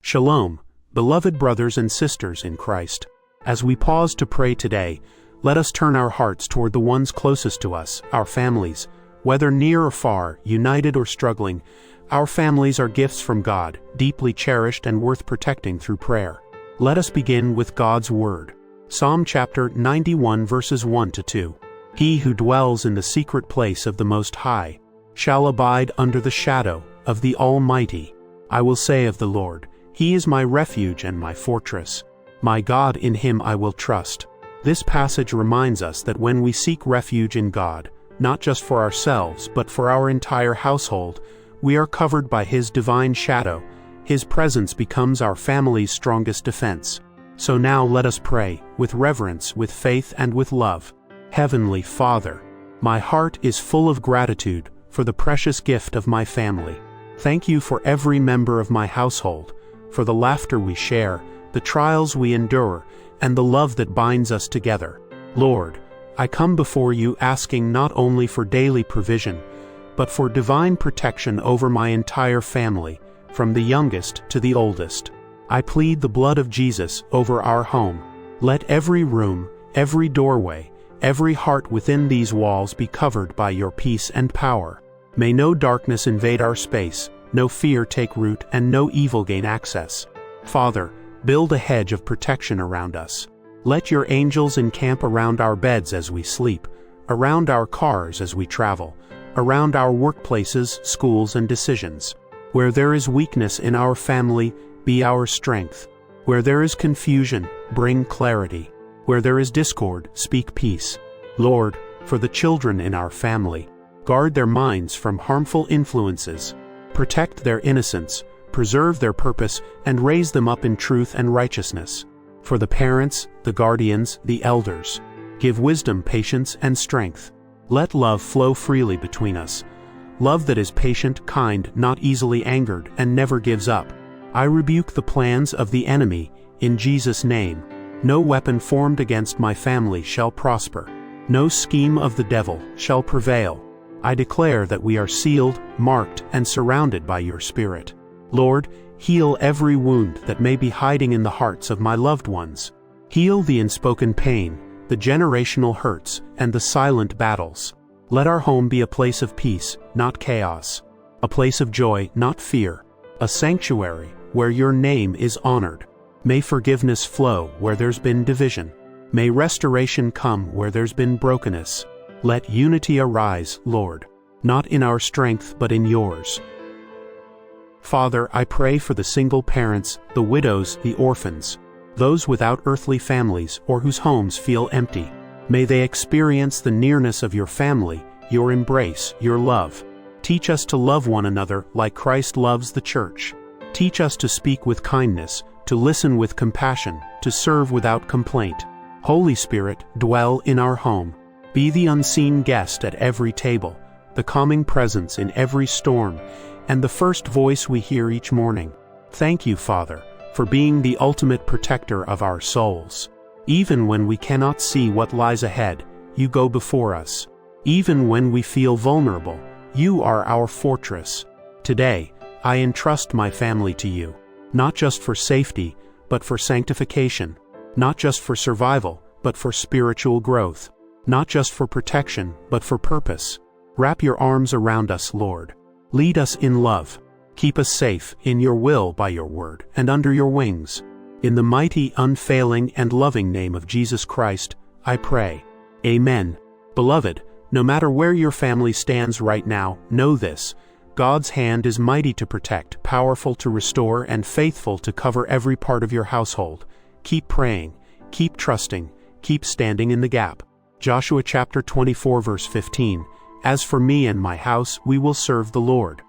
Shalom, beloved brothers and sisters in Christ. As we pause to pray today, let us turn our hearts toward the ones closest to us, our families. Whether near or far, united or struggling, our families are gifts from God, deeply cherished and worth protecting through prayer. Let us begin with God's Word. Psalm chapter 91 verses 1-2. He who dwells in the secret place of the Most High shall abide under the shadow of the Almighty. I will say of the Lord, He is my refuge and my fortress. My God, in Him I will trust. This passage reminds us that when we seek refuge in God, not just for ourselves but for our entire household, we are covered by His divine shadow. His presence becomes our family's strongest defense. So now let us pray, with reverence, with faith, and with love. Heavenly Father, my heart is full of gratitude for the precious gift of my family. Thank you for every member of my household, for the laughter we share, the trials we endure, and the love that binds us together. Lord, I come before you asking not only for daily provision, but for divine protection over my entire family, from the youngest to the oldest. I plead the blood of Jesus over our home. Let every room, every doorway, every heart within these walls be covered by your peace and power. May no darkness invade our space, no fear take root, and no evil gain access. Father, build a hedge of protection around us. Let your angels encamp around our beds as we sleep, around our cars as we travel, around our workplaces, schools, and decisions. Where there is weakness in our family, be our strength. Where there is confusion, bring clarity. Where there is discord, speak peace. Lord, for the children in our family, guard their minds from harmful influences. Protect their innocence, preserve their purpose, and raise them up in truth and righteousness. For the parents, the guardians, the elders, give wisdom, patience, and strength. Let love flow freely between us. Love that is patient, kind, not easily angered, and never gives up. I rebuke the plans of the enemy, in Jesus' name. No weapon formed against my family shall prosper. No scheme of the devil shall prevail. I declare that we are sealed, marked, and surrounded by your Spirit. Lord, heal every wound that may be hiding in the hearts of my loved ones. Heal the unspoken pain, the generational hurts, and the silent battles. Let our home be a place of peace, not chaos. A place of joy, not fear. A sanctuary where your name is honored. May forgiveness flow where there's been division. May restoration come where there's been brokenness. Let unity arise, Lord, not in our strength but in yours. Father, I pray for the single parents, the widows, the orphans, those without earthly families or whose homes feel empty. May they experience the nearness of your family, your embrace, your love. Teach us to love one another like Christ loves the church. Teach us to speak with kindness, to listen with compassion, to serve without complaint. Holy Spirit, dwell in our home. Be the unseen guest at every table, the calming presence in every storm, and the first voice we hear each morning. Thank you, Father, for being the ultimate protector of our souls. Even when we cannot see what lies ahead, you go before us. Even when we feel vulnerable, you are our fortress. Today, I entrust my family to you, not just for safety, but for sanctification, not just for survival, but for spiritual growth, not just for protection, but for purpose. Wrap your arms around us, Lord. Lead us in love. Keep us safe in your will by your word and under your wings. In the mighty, unfailing, and loving name of Jesus Christ, I pray. Amen. Beloved, no matter where your family stands right now, know this: God's hand is mighty to protect, powerful to restore, and faithful to cover every part of your household. Keep praying, keep trusting, keep standing in the gap. Joshua chapter 24 verse 15. As for me and my house, we will serve the Lord.